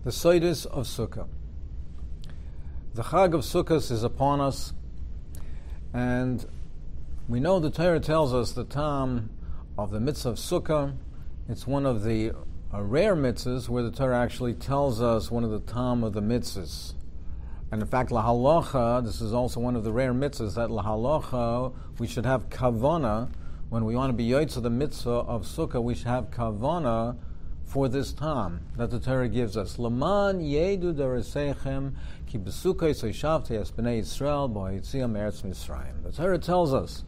The Sodot of Sukkah. The Chag of Sukkah is upon us, and we know the Torah tells us the time of the mitzvah of Sukkah. It's one of the rare mitzvahs where the Torah actually tells us one of the time of the mitzvahs. And in fact, lahalacha, this is also one of the rare mitzvahs, that lahalacha, we should have kavana, when we want to be yotze the mitzvah of Sukkah, we should have kavana for this time that the Torah gives us. Laman yedu deresechem ki b'sukkah soishavte es b'nei Yisrael bo'yitziam eretz Mitzrayim. The Torah tells us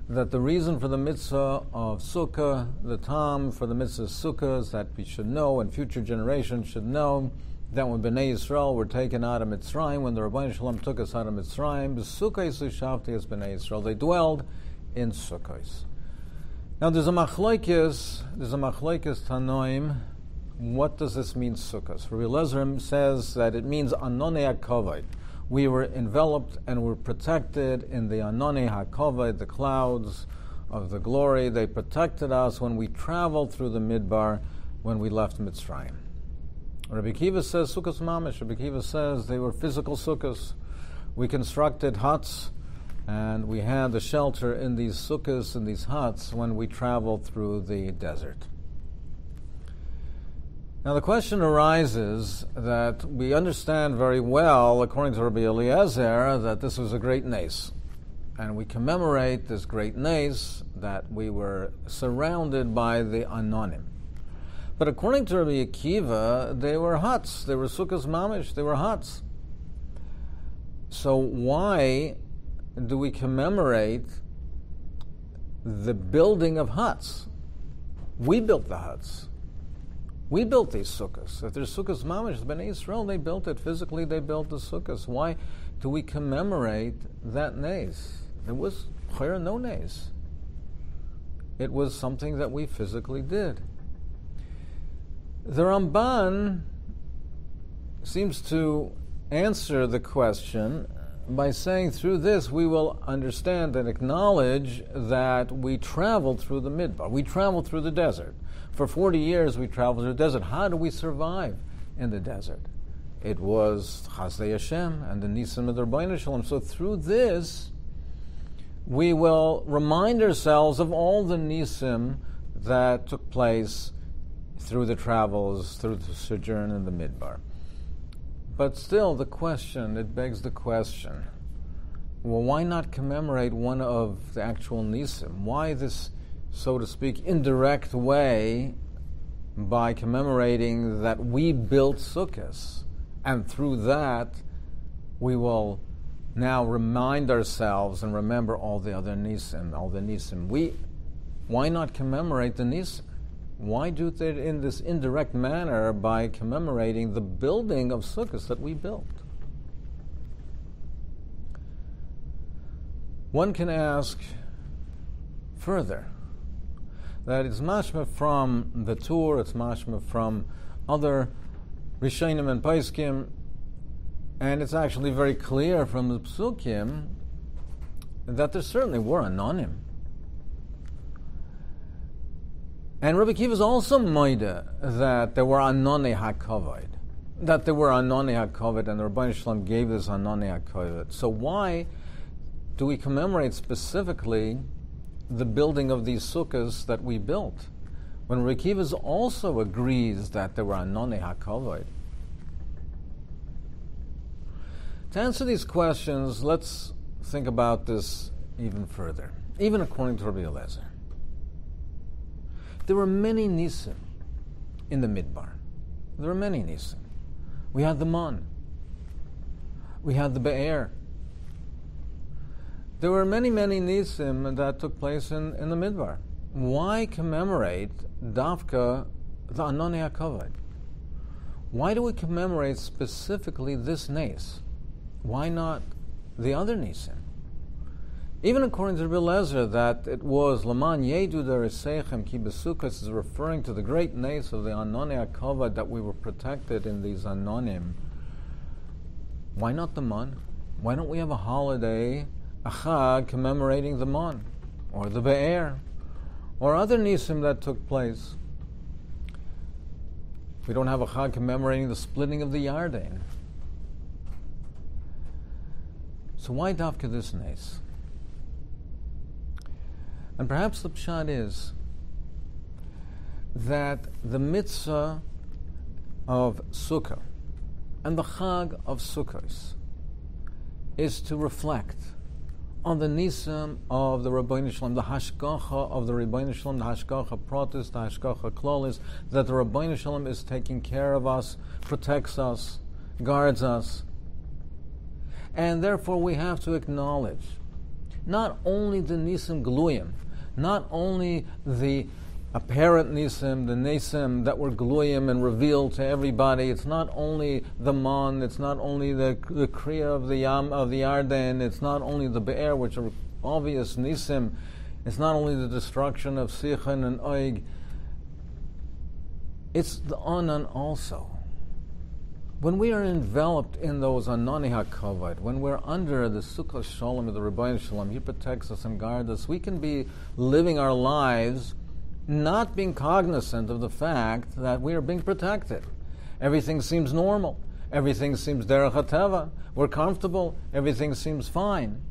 that the reason for the mitzvah of Sukkah, the time for the mitzvah of Sukkah, is that we should know, and future generations should know, that when Bnei Yisrael were taken out of Mitzrayim, when the Rabbi Shalom took us out of Mitzrayim, b'sukkah soishavte es b'nei Yisrael, they dwelled in Sukkos. Now there's a machlokes tanoim. What does this mean, Sukkos? Rabbi Elazar says that it means anonei hakavod. We were enveloped and were protected in the anonei hakavod, the clouds of the glory. They protected us when we traveled through the midbar, when we left Mitzrayim. Rabbi Kiva says Sukkos mamish. Rabbi Kiva says they were physical sukkahs. We constructed huts, and we had the shelter in these sukkahs, in these huts, when we traveled through the desert. Now the question arises that we understand very well, according to Rabbi Eliezer, that this was a great nace. And we commemorate this great nace, that we were surrounded by the anonim. But according to Rabbi Akiva, they were huts. They were sukkahs mamish. They were huts. So why do we commemorate the building of huts? We built the huts. We built these sukkahs. If there's sukkahs mamish, Bnei Yisrael, they built it. Physically, they built the sukkahs. Why do we commemorate that nace? There was no nace. It was something that we physically did. The Ramban seems to answer the question by saying through this we will understand and acknowledge that we traveled through the midbar. We traveled through the desert. For 40 years we traveled through the desert. How do we survive in the desert? It was Chazdei Hashem and the Nisim of the Rabbeinu Shalom. So through this we will remind ourselves of all the Nisim that took place through the travels, through the sojourn in the midbar. But still, it begs the question, well, why not commemorate one of the actual Nisim? Why this, so to speak, indirect way by commemorating that we built sukkahs, and through that we will now remind ourselves and remember all the other Nisim. Why not commemorate the Nisim? Why do it in this indirect manner by commemorating the building of sukkahs that we built? One can ask further that it's mashma from the Tur, it's mashma from other Rishonim and Paiskim, and it's actually very clear from the Psukim that there certainly were anonim. And Rabbi Akiva is also moida that there were anonei hakavod, and the Rabbeinu Shalom gave this anonei hakavod. So why do we commemorate specifically the building of these sukkahs that we built, when Rabbi Akiva also agrees that there were anonei hakavod? To answer these questions, let's think about this even further, even according to Rabbi Eliezer. There were many nisim in the midbar. There were many nisim. We had the man. We had the be'er. There were many nisim that took place in the midbar. Why commemorate dafka the anonei hakavod? Why do we commemorate specifically this nace? Why not the other nisim? Even according to Rabbi Eliezer, that it was Laman Yedu Deresechem Ki B'Sukkos is referring to the great nace of the Anonei HaKavod, that we were protected in these Anonim. Why not the Man? Why don't we have a holiday, a Chag, commemorating the Man, or the Be'er, or other Nisim that took place? We don't have a Chag commemorating the splitting of the Yarden. So why Dafka this Nes? And perhaps the pshat is that the mitzvah of Sukkah and the Chag of Sukkos is to reflect on the nisim of the Rabbeinu Shalom, the Hashkafa of the Rabbeinu Shalom, the Hashkafa Protis, the Hashkafa Klolis, that the Rabbeinu Shalom is taking care of us, protects us, guards us. And therefore we have to acknowledge not only the nisim gluyim, not only the apparent nisim, the nisim that were gluyim and revealed to everybody. It's not only the man, it's not only the kriya of the yam of the Yarden, it's not only the be'er, which are obvious nisim. It's not only the destruction of Sichon and Oig. It's the anan also. When we are enveloped in those anani hakavod, when we're under the Sukkah Shalom of the Rabbeinu Shalom, He protects us and guards us. We can be living our lives not being cognizant of the fact that we are being protected. Everything seems normal. Everything seems derech hateva. We're comfortable. Everything seems fine.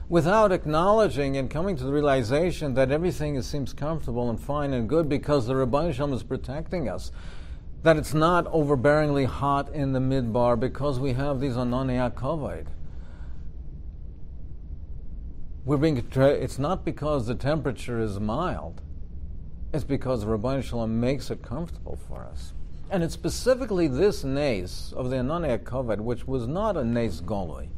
Without acknowledging and coming to the realization that everything seems comfortable and fine and good because the Rabbeinu Shalom is protecting us. That it's not overbearingly hot in the midbar because we have these anani hakavod. It's not because the temperature is mild. It's because Rabbeinu Shalom makes it comfortable for us. And it's specifically this nes of the Anani HaKavod, which was not a nes goloi,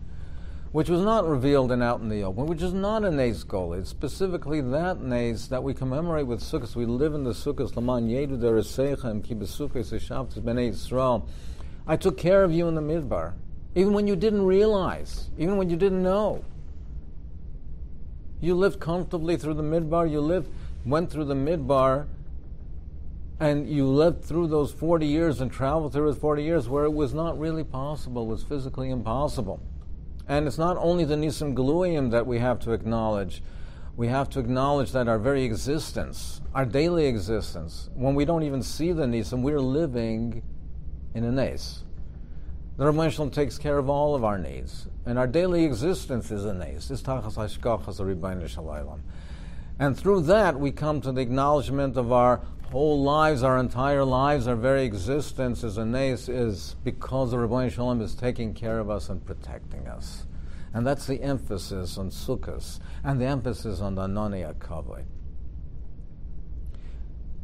which was not revealed and out in the open, which is not a nes goloi. It's specifically that nes that we commemorate with Sukkot. We live in the Sukkot, Laman Yedu Deresechem, Ki B'Sukkos Yeshavtes B'nei Yisrael. I took care of you in the midbar, even when you didn't realize, even when you didn't know. You lived comfortably through the midbar, went through the midbar, and you lived through those 40 years and traveled through those 40 years where it was not really possible, it was physically impossible. And it's not only the Nisim Galuyim that we have to acknowledge that our very existence, our daily existence, when we don't even see the Nisim, we're living in a Nes. The Rabbeinu Shalom takes care of all of our needs, and our daily existence is a Nes. It's Tachas Hashkafa Rabbeinu Shalom. And through that, we come to the acknowledgement of our whole lives, our entire lives, our very existence as a nes is because the Rabbeinu Shalom is taking care of us and protecting us. And that's the emphasis on Sukkos and the emphasis on the Anani HaKavod.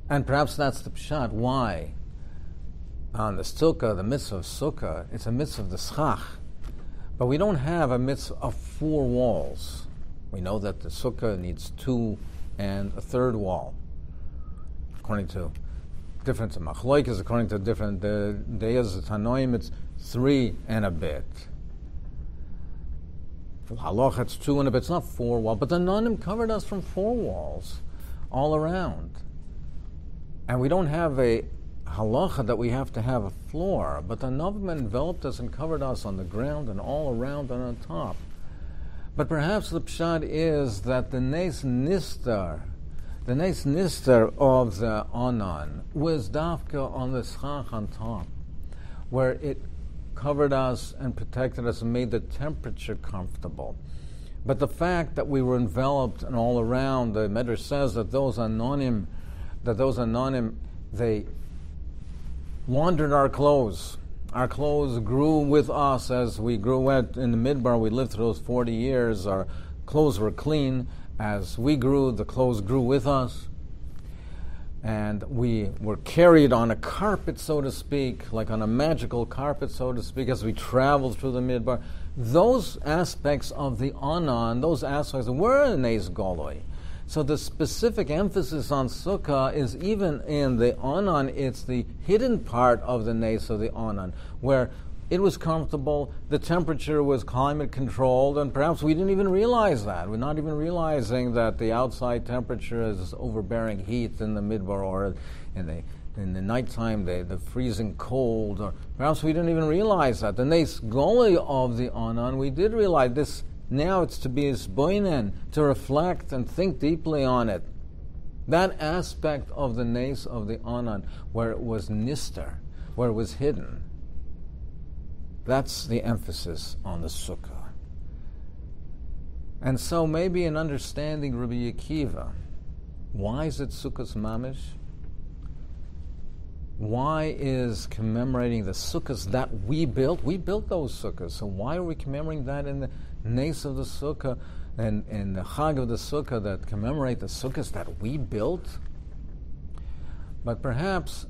And perhaps that's the pshat. Why? On the Sukkah, the mitzvah of Sukkah, it's a mitzvah of the schach. But we don't have a mitzvah of 4 walls. We know that the Sukkah needs 2 and a 3rd wall. According to different machloikas, according to different deyas, Tanoim, it's 3 and a bit. For Halacha, it's 2 and a bit. It's not 4 walls, but the Nonim covered us from 4 walls all around. And we don't have a halacha that we have to have a floor, but the Novim enveloped us and covered us on the ground and all around and on top. But perhaps the pshat is that the nes nistar of the Anan was dafka on the schach on top, where it covered us and protected us and made the temperature comfortable. But the fact that we were enveloped and all around, the Medrash says that those anonim, they laundered our clothes. Our clothes grew with us as we grew in the midbar. We lived through those 40 years. Our clothes were clean. As we grew, the clothes grew with us. And we were carried on a carpet, so to speak, like on a magical carpet, so to speak, as we traveled through the midbar. Those aspects of the Anan, those aspects were a Nes Goloi. So the specific emphasis on Sukkah is even in the Anan, it's the hidden part of the Nes of the Anan, where it was comfortable, the temperature was climate controlled, and perhaps we didn't even realize that. We're not even realizing that the outside temperature is overbearing heat in the midbar or in the nighttime, the freezing cold, or perhaps we didn't even realize that. The Nes Goloi of the Anan, we did realize this. Now it's to be isboinen, to reflect and think deeply on it. That aspect of the nes of the Anan, where it was nister, where it was hidden. That's the emphasis on the Sukkah. And so maybe in understanding Rabbi Akiva, why is it Sukkah's Mamish? Why is commemorating the Sukkahs that we built? We built those Sukkahs, so why are we commemorating that in the Nes of the Sukkah and in the Chag of the Sukkah that commemorate the Sukkahs that we built? But perhaps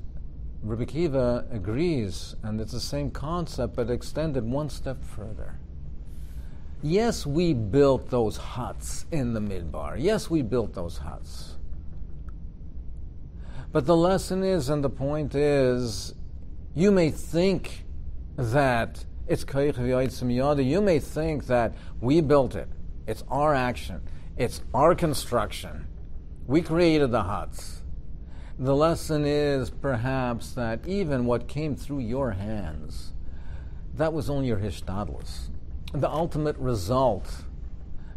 Rabbi Akiva agrees, and it's the same concept, but extended one step further. Yes, we built those huts in the Midbar. Yes, we built those huts. But the lesson is, and the point is, you may think that it's Koich V'Yotzim Yada. You may think that we built it. It's our action. It's our construction. We created the huts. The lesson is perhaps that even what came through your hands, that was only your hishtadlus. The ultimate result,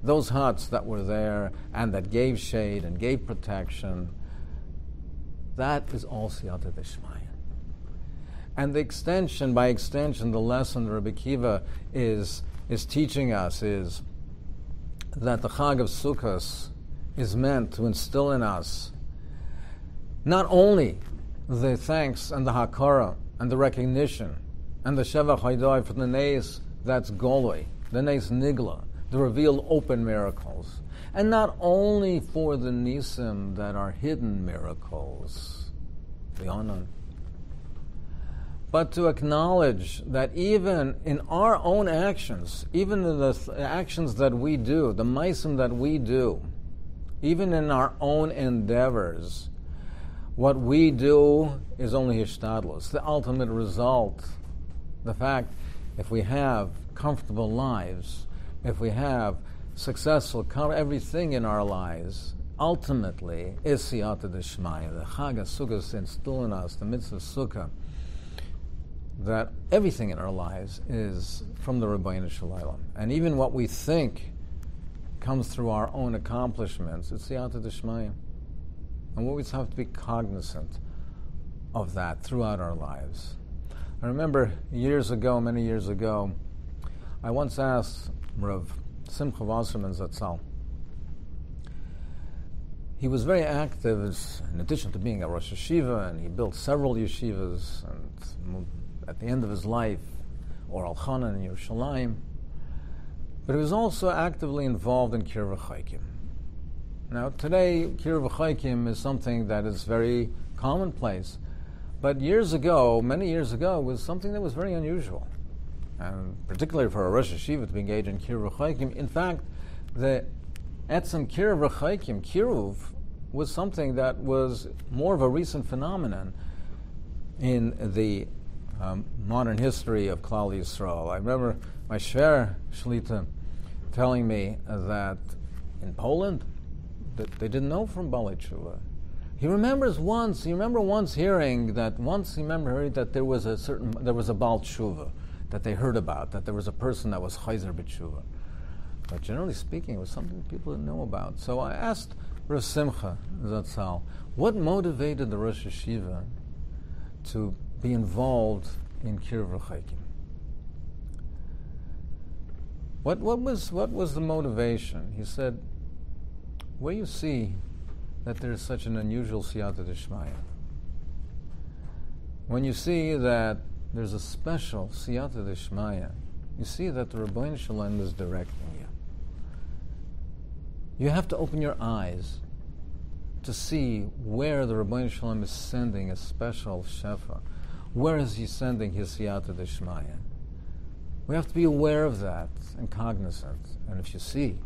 those huts that were there and that gave shade and gave protection, that is all siyata d'shmaya. And the extension, by extension, the lesson Rabbi Akiva is teaching us is that the Chag of Sukkot is meant to instill in us not only the thanks and the hakara and the recognition and the shevach haydai for the nes that's goloi, the nes nigla, the revealed open miracles, and not only for the nisim that are hidden miracles, the onan, but to acknowledge that even in our own actions, even in the actions that we do, the maisim that we do, even in our own endeavors, what we do is only hishtadlus. The ultimate result, the fact, if we have comfortable lives, if we have successful, everything in our lives, ultimately is siyata d'shmaya. The Chag of Sukkah is instilled in us, the mitzvah Sukkah, that everything in our lives is from the Rabbeinu Shalom. And even what we think comes through our own accomplishments, it's siyata d'shmaya. And we always have to be cognizant of that throughout our lives. I remember many years ago, I once asked Rav Simcha Wasserman Zatzal. He was very active, in addition to being a Rosh Yeshiva, and he built several yeshivas, and at the end of his life, or Al Chanan in Yerushalayim. But he was also actively involved in Kiruv Chaikim. Now, today, Kiruv Chaikim is something that is very commonplace. But years ago, many years ago, it was something that was very unusual. And particularly for a Rosh Yeshiva to be engaged in Kiruv Chaikim. In fact, the Etzem Kiruv Chaikim, Kiruv, was something that was more of a recent phenomenon in the modern history of Klal Yisrael. I remember my Shver Shlita telling me that in Poland, that they didn't know from Balei Tshuva. He remember once hearing that there was a Baal Tshuva that they heard about, that there was a person that was Chayzer b'Tshuva. But generally speaking, it was something people didn't know about. So I asked Rav Simcha Zatzal, what motivated the Rosh Yeshiva to be involved in Kiruv Chaikim? What was the motivation? He said, where you see that there is such an unusual siyata d'shmaya, when you see that there's a special siyata d'shmaya, you see that the Rabbeinu Shalom is directing you. You have to open your eyes to see where the Rabbeinu Shalom is sending a special shefa. Where is he sending his siyata d'shmaya? We have to be aware of that and cognizant. And if you see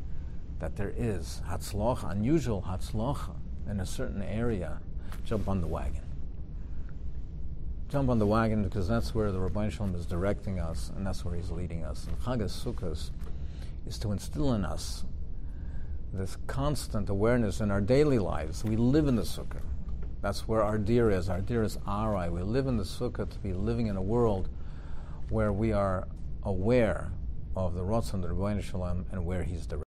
that there is hatzlocha, unusual hatzlocha in a certain area, jump on the wagon. Jump on the wagon, because that's where the Rabbeinu Shalom is directing us, and that's where he's leading us. And Chag Sukkot is to instill in us this constant awareness in our daily lives. We live in the Sukkah. That's where our dir is. Our dir is Arai. We live in the Sukkah to be living in a world where we are aware of the Ratzon, the Rabbeinu Shalom, and where he's directing.